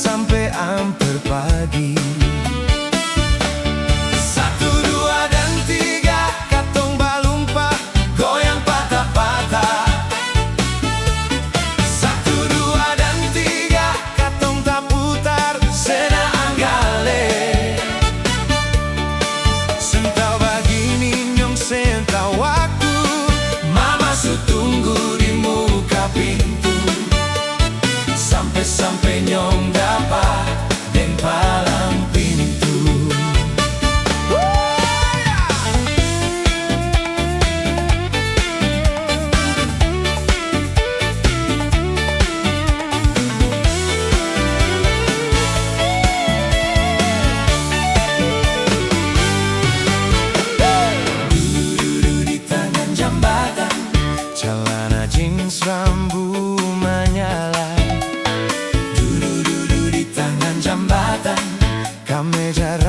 sampai hampir pagi. Satu, dua, dan tiga, katong balumpa, goyang patah-patah. Satu, dua, dan tiga, katong tak putar, sena anggale. Sentau bagi ninyong sentau waktu, mama su tunggu di muka pintu. Sampai nyong dapat den palang pintu. Duduk di tangan jambatan, celana jeans rambu menyala. Jambatan, kameja